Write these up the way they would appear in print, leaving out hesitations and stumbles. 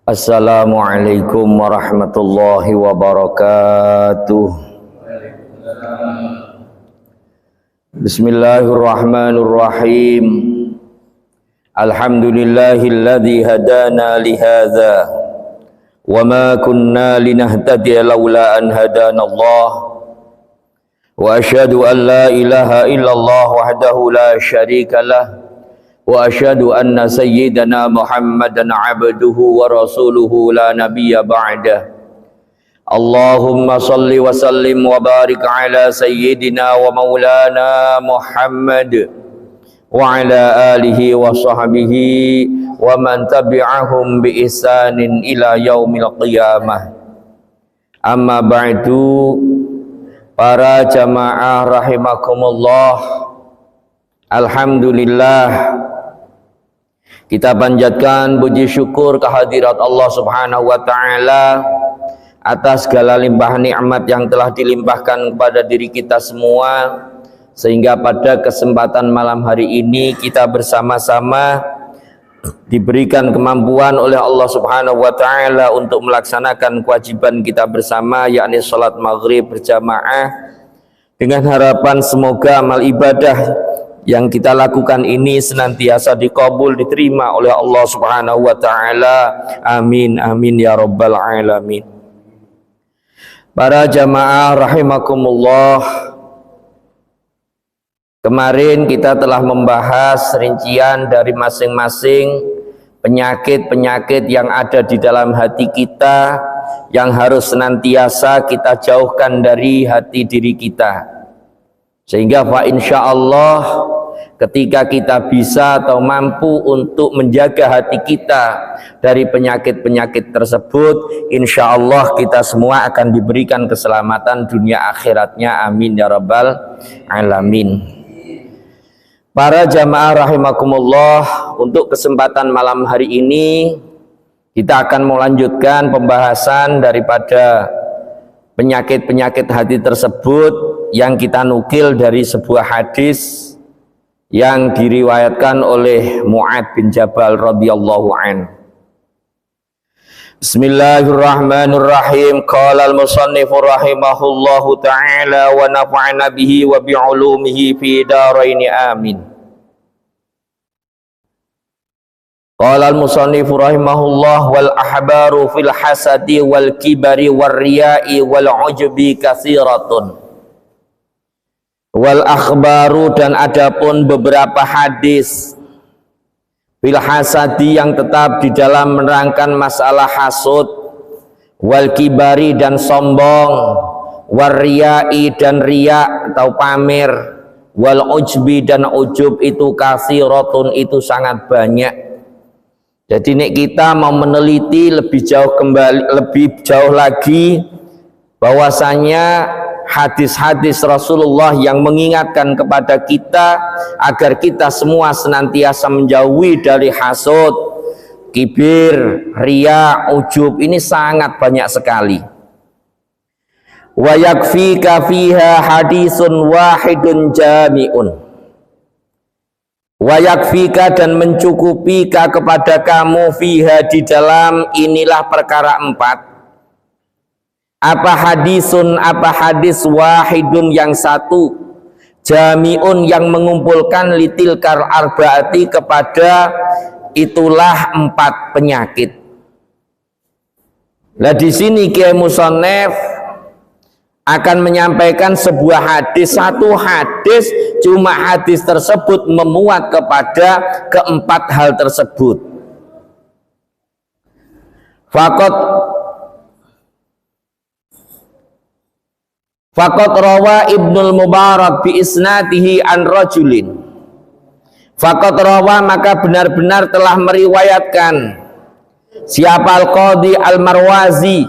Assalamualaikum warahmatullahi wabarakatuh. Bismillahirrahmanirrahim. Alhamdulillahilladzi hadana lihadza wa ma kunna linahtadiya laula an hadanallah. Wa asyhadu an la ilaha illallah wahdahu la syarikalah. Wa asyhadu anna sayyidana Muhammadan abduhu wa rasuluhu la nabiyya ba'dah. Allahumma salli wa sallim wa barik ala sayyidina wa maulana Muhammad wa ala alihi wa sahbihi wa man tabi'ahum bi ihsanin ila yaumil qiyamah. Amma ba'du, para jamaah rahimakumullah. Alhamdulillah, kita panjatkan puji syukur kehadirat Allah Subhanahu wa taala atas segala limpah nikmat yang telah dilimpahkan kepada diri kita semua, sehingga pada kesempatan malam hari ini kita bersama-sama diberikan kemampuan oleh Allah Subhanahu wa taala untuk melaksanakan kewajiban kita bersama, yakni salat maghrib berjamaah, dengan harapan semoga amal ibadah yang kita lakukan ini senantiasa dikabul, diterima oleh Allah Subhanahu wa taala. Amin amin ya rabbal alamin. Para jamaah rahimakumullah, kemarin kita telah membahas rincian dari masing-masing penyakit-penyakit yang ada di dalam hati kita, yang harus senantiasa kita jauhkan dari hati diri kita, sehingga fa insyaallah ketika kita bisa atau mampu untuk menjaga hati kita dari penyakit-penyakit tersebut, insya Allah kita semua akan diberikan keselamatan dunia akhiratnya. Amin ya rabbal alamin. Para jamaah rahimakumullah, untuk kesempatan malam hari ini kita akan melanjutkan pembahasan daripada penyakit-penyakit hati tersebut yang kita nukil dari sebuah hadis yang diriwayatkan oleh Mu'ad bin Jabal radhiyallahu an. Bismillahirrahmanirrahim. Qala al-musannif rahimahullahu ta'ala wa nafa'ana bihi wa bi'ulumihi fi daraini amin. Qala al-musannif rahimahullah wal ahbaru fil hasadi wal kibari war riya'i wal ujbi katsiratun. Wal akhbaru, dan adapun beberapa hadis bil hasadi yang tetap di dalam menerangkan masalah hasud, wal kibari dan sombong, war riyai dan riya atau pamer, wal ujbi dan ujub itu katsiratun, itu sangat banyak. Jadi nek kita mau meneliti lebih jauh kembali, lebih jauh lagi, bahwasanya hadis-hadis Rasulullah yang mengingatkan kepada kita agar kita semua senantiasa menjauhi dari hasud, kibir, riya, ujub, ini sangat banyak sekali. Wa yakfika fiha hadisun wahidun jami'un. Wa yakfika, dan mencukupi kepada kamu fiha, di dalam inilah perkara empat. Apa hadisun, apa hadis, wahidun yang satu, jami'un yang mengumpulkan, litilkar arbaati, kepada itulah empat penyakit. Nah di sini Kiai Musannef akan menyampaikan sebuah hadis, satu hadis, cuma hadis tersebut memuat kepada keempat hal tersebut. Faqat rawa Ibnul Mubarak bi isnadihi an rajulin Faqad rawa, maka benar-benar telah meriwayatkan siapa Al-Qadhi Al-Marwazi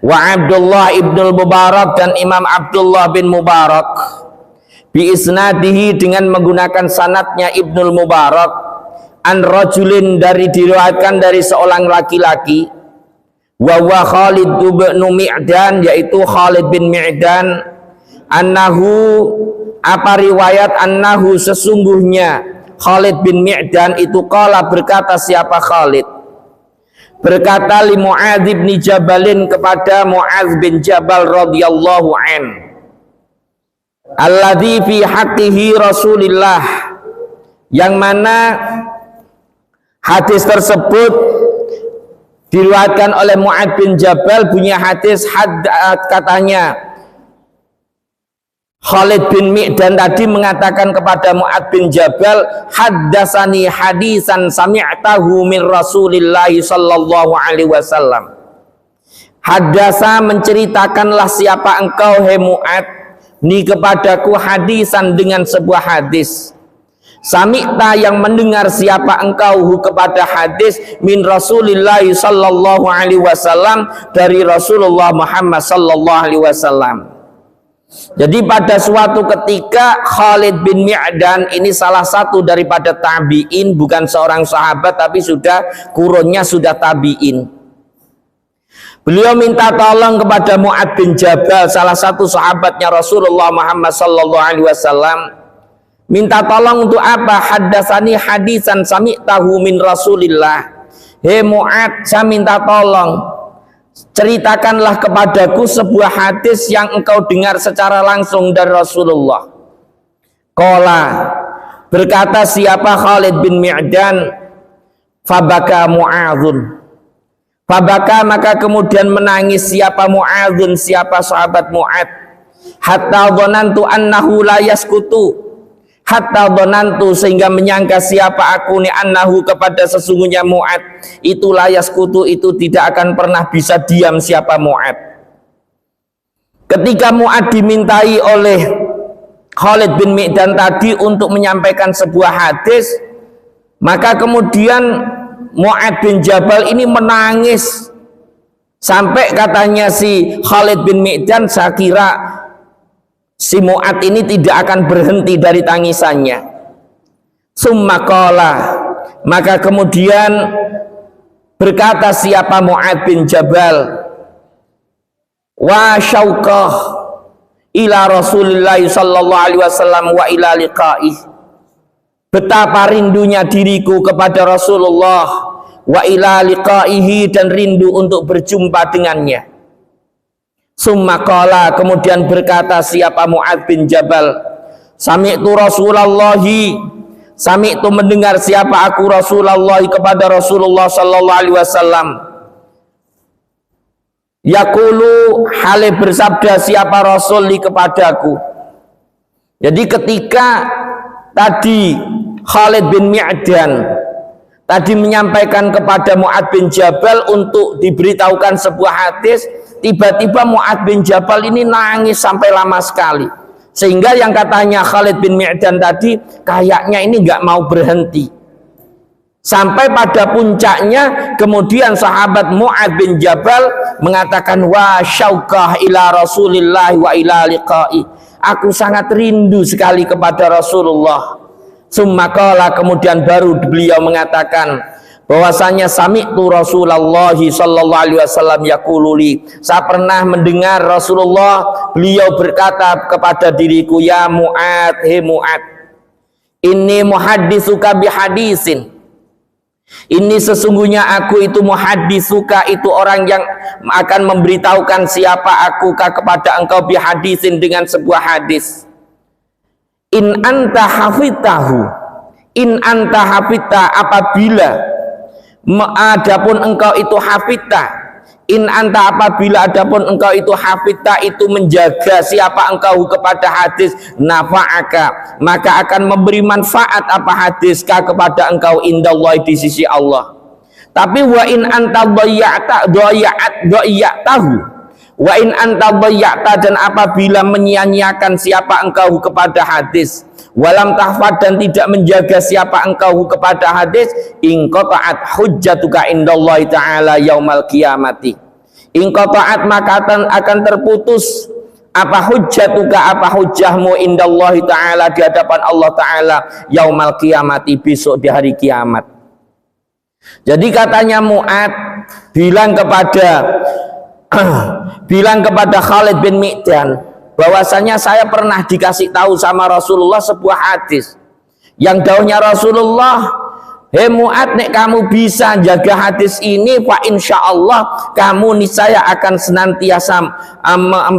wa Abdullah ibnul Mubarak dan Imam Abdullah bin Mubarak bi isnadihi dengan menggunakan sanadnya Ibnul Mubarak an rajulin diriwayatkan dari seorang laki-laki wa Khalid bin Mi'dan, yaitu Khalid bin Mi'dan, annahu, apa riwayat, annahu sesungguhnya Khalid bin Mi'dan itu qala, berkata siapa Khalid, berkata li Mu'adz bin Jabalin, kepada Mu'adz bin Jabal radhiyallahu an, alladzi fi haqqihi Rasulillah, yang mana hadis tersebut diriwayatkan oleh Mu'adz bin Jabal, bunyi hadis katanya Khalid bin Mi'dan tadi mengatakan kepada Mu'adz bin Jabal, haddatsani hadisan sami'tahu min Rasulillah sallallahu alaihi wasallam. Haddasa, menceritakanlah siapa engkau hai Mu'adz ni kepadaku hadisan dengan sebuah hadis. Sami'ta, yang mendengar siapa engkau kepada hadis min Rasulillah sallallahu alaihi wasallam, dari Rasulullah Muhammad sallallahu alaihi wasallam. Jadi pada suatu ketika Khalid bin Mi'dan ini salah satu daripada tabi'in, bukan seorang sahabat tapi sudah kurunnya sudah tabi'in. Beliau minta tolong kepada Mu'adz bin Jabal, salah satu sahabatnya Rasulullah Muhammad sallallahu alaihi wasallam. Minta tolong untuk apa? Haddatsani hadisan sami'tahu min Rasulillah. Hei Mu'adz, saya minta tolong, ceritakanlah kepadaku sebuah hadis yang engkau dengar secara langsung dari Rasulullah. Qala, berkata siapa Khalid bin Mi'dan, fabaka Mu'adzun. Fabaka, maka kemudian menangis siapa Mu'adzun, siapa sahabat Mu'adz. Hatta dhanantu annahu la yaskutu. Hatta dhanantu, sehingga menyangka siapa aku ni annahu, kepada sesungguhnya Mu'adz itu la yaskutu, itu tidak akan pernah bisa diam siapa Mu'adz. Ketika Mu'adz dimintai oleh Khalid bin Mi'dan tadi untuk menyampaikan sebuah hadis, maka kemudian Mu'adz bin Jabal ini menangis sampai katanya si Khalid bin Mi'dan, saya kira si Mu'adz ini tidak akan berhenti dari tangisannya. Summa qala, maka kemudian berkata siapa Mu'adz bin Jabal, wa syauqah ila Rasulillah sallallahu alaihi wasallam wa ila liqa'ih, betapa rindunya diriku kepada Rasulullah, wa ila liqa'ihi, dan rindu untuk berjumpa dengannya. Summa qala, kemudian berkata siapa Mu'adz bin Jabal, sami'tu Rasulullahi, sami'tu mendengar siapa aku Rasulullah, kepada Rasulullah sallallahu alaihi wasallam, yaqulu, hale bersabda siapa Rasul kepadaku. Jadi ketika tadi Khalid bin Mi'dan tadi menyampaikan kepada Mu'adz bin Jabal untuk diberitahukan sebuah hadis, tiba-tiba Mu'adz bin Jabal ini nangis sampai lama sekali, sehingga yang katanya Khalid bin Mi'dan tadi kayaknya ini nggak mau berhenti. Sampai pada puncaknya kemudian sahabat Mu'adz bin Jabal mengatakan, wa syauqah ila Rasulillah wa ila liqa'i, aku sangat rindu sekali kepada Rasulullah. Summa qala, kemudian baru beliau mengatakan bahwasanya sami'tu Rasulullah sallallahu alaihi wasallam yaqulu li, saya pernah mendengar Rasulullah beliau berkata kepada diriku, ya Mu'adz, he Mu'adz, inni muhadditsuka bihadisin, ini sesungguhnya aku itu muhadditsuka, itu orang yang akan memberitahukan siapa aku kepada engkau bihadisin, dengan sebuah hadis. In anta hafidtahu, in anta hafidta, apabila adapun engkau itu hafidta, in anta, apabila adapun engkau itu hafidta, itu menjaga siapa engkau kepada hadis, nafa'aka, maka akan memberi manfaat apa hadis kepada engkau indallahi, di sisi Allah. Tapi wa in anta dhayya'tahu, wa in anta dhayya'ta, dan apabila menyia-nyiakan siapa engkau kepada hadis, walam tahfad dan tidak menjaga siapa engkau kepada hadis, inqata'at hujjatuka indallahi ta'ala yaumal qiyamati. Inqata'at maka akan terputus apa hujjatuka, apa hujjahmu indallahi ta'ala di hadapan Allah ta'ala yaumal qiyamati, besok di hari kiamat. Jadi katanya Mu'ad bilang kepada Khalid bin Mi'dan bahwasanya saya pernah dikasih tahu sama Rasulullah sebuah hadis yang dawuhnya Rasulullah, hei Mu'ad, nek kamu bisa jaga hadis ini, fa insyaallah kamu niscaya akan senantiasa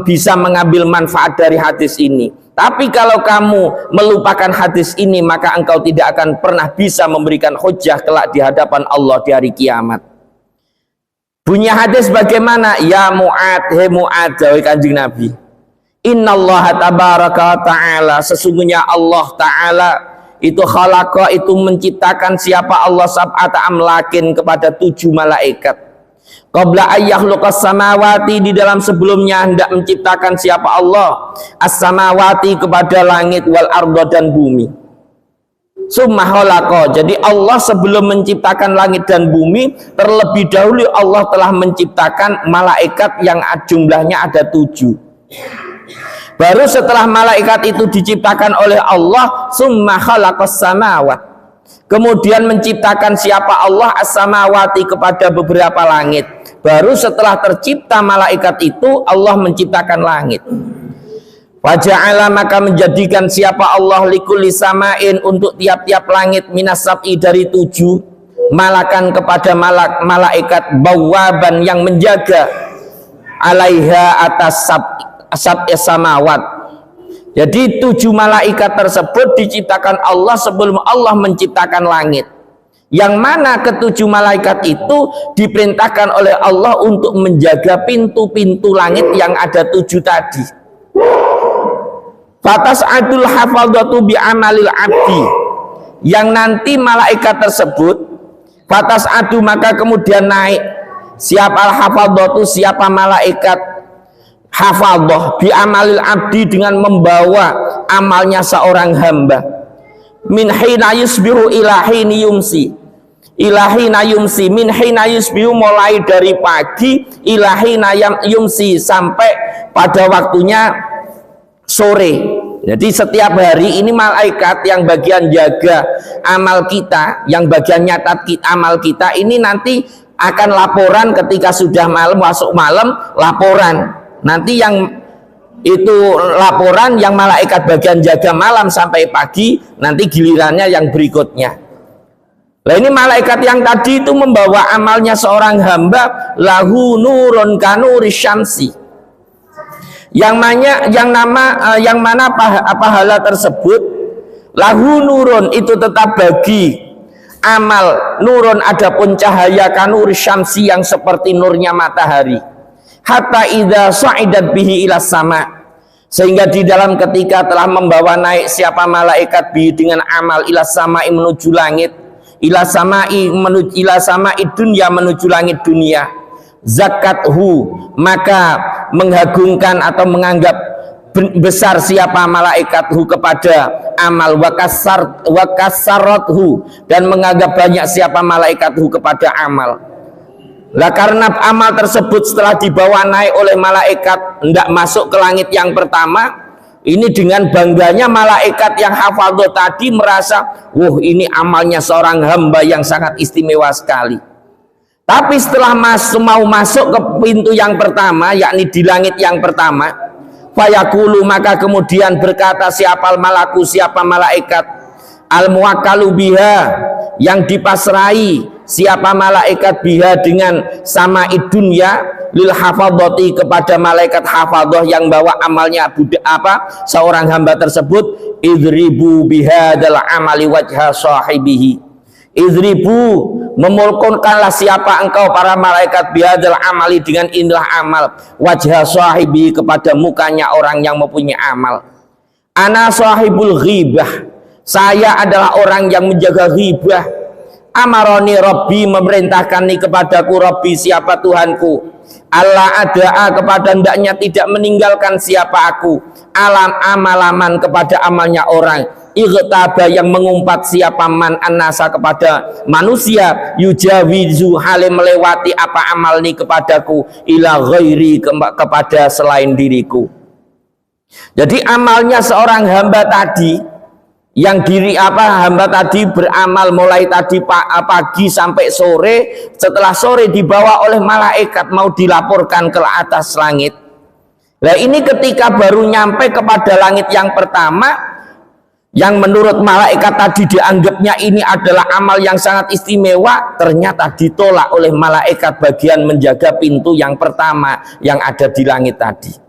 bisa mengambil manfaat dari hadis ini. Tapi kalau kamu melupakan hadis ini, maka engkau tidak akan pernah bisa memberikan hujjah kelak di hadapan Allah di hari kiamat. Bunyi hadis bagaimana? Ya Mu'ad, hei Mu'ad, dawuh Kanjeng Nabi, innallaha tabaraka ta'ala, sesungguhnya Allah ta'ala itu khalaqa, itu menciptakan siapa Allah sab'ata amlakin, kepada 7 malaikat. Qabla ayyahluqas samawati, di dalam sebelumnya hendak menciptakan siapa Allah as-samawati, kepada langit, wal ardo dan bumi. Summa khalaqa, jadi Allah sebelum menciptakan langit dan bumi, terlebih dahulu Allah telah menciptakan malaikat yang jumlahnya ada 7. Baru setelah malaikat itu diciptakan oleh Allah, summa khalaqas samawat, kemudian menciptakan siapa Allah as-samawati, kepada beberapa langit. Baru setelah tercipta malaikat itu Allah menciptakan langit. Waja'ala, maka menjadikan siapa Allah likulli samain, untuk tiap-tiap langit, minas sab'i, dari 7, malakan, kepada malaikat, bawaban, yang menjaga, alaiha, atas sab'i samawat. Jadi 7 malaikat tersebut diciptakan Allah sebelum Allah menciptakan langit, yang mana ke-7 malaikat itu diperintahkan oleh Allah untuk menjaga pintu-pintu langit yang ada 7 tadi. Fatas'adul hafadhatu bi amalil abdi, yang nanti malaikat tersebut, fatas'adu, maka kemudian naik siapa hafadhatu, siapa malaikat hafadhah, bi amalil abdi, dengan membawa amalnya seorang hamba, min hina yusbihu ila hini yumsi, ilahina yumsi, min hina yusbihu, mulai dari pagi, ilahina yumsi, sampai pada waktunya sore. Jadi setiap hari ini malaikat yang bagian jaga amal kita, yang bagian nyatat amal kita ini, nanti akan laporan ketika sudah malam, masuk malam, laporan. Nanti yang itu laporan yang malaikat bagian jaga malam sampai pagi, nanti gilirannya yang berikutnya. Nah, ini malaikat yang tadi itu membawa amalnya seorang hamba, lahu nurun kanuri syamsi, yang mana pahala tersebut, lahu nurun, itu tetap bagi amal, nurun, adapun cahaya, kanuri syamsi, yang seperti nurnya matahari, hatta idza sa'idat bihi ila sama, sehingga di dalam ketika telah membawa naik siapa malaikat bihi dengan amal, ila samai, menuju langit, ila samai, menuju ila samai dunya, menuju langit dunia, zakathu, maka menghagungkan atau menganggap besar siapa malaikathu kepada amal, wakasarathu, dan menganggap banyak siapa malaikathu kepada amal. Lah karena amal tersebut setelah dibawa naik oleh malaikat hendak masuk ke langit yang pertama, ini dengan bangganya malaikat yang hafadhah tadi merasa, wah, ini amalnya seorang hamba yang sangat istimewa sekali. Tapi setelah mau masuk ke pintu yang pertama, yakni di langit yang pertama, fayaqulu, maka kemudian berkata siapa malaku, siapa malaikat, al muwakkalu biha, yang dipasrai siapa malaikat biha dengan sama dunya, lil hafadhati, kepada malaikat hafadhah yang bawa amalnya seorang hamba tersebut, idribu bihadal amali wajha sahibihi, idribu, memulkunkanlah siapa engkau para malaikat bihadal amali, dengan inilah amal, wajha sahibihi, kepada mukanya orang yang mempunyai amal. Ana sahibul ghibah, saya adalah orang yang menjaga ghibah. Amaroni Rabbi, memerintahkan nih kepadaku Rabbi, siapa Tuhanku, Allah ada kepada hendaknya tidak meninggalkan siapa aku, alam amalaman kepada amalnya orang, igtaba yang mengumpat siapa man annasa kepada manusia, yujawizu halim melewati apa amal nih kepadaku, ila ghairi kepada selain diriku. Jadi amalnya seorang hamba tadi, yang hamba tadi beramal mulai tadi pagi sampai sore, setelah sore dibawa oleh malaikat mau dilaporkan ke atas langit. Nah ini ketika baru nyampe kepada langit yang pertama, yang menurut malaikat tadi dianggapnya ini adalah amal yang sangat istimewa, ternyata ditolak oleh malaikat bagian menjaga pintu yang pertama yang ada di langit tadi.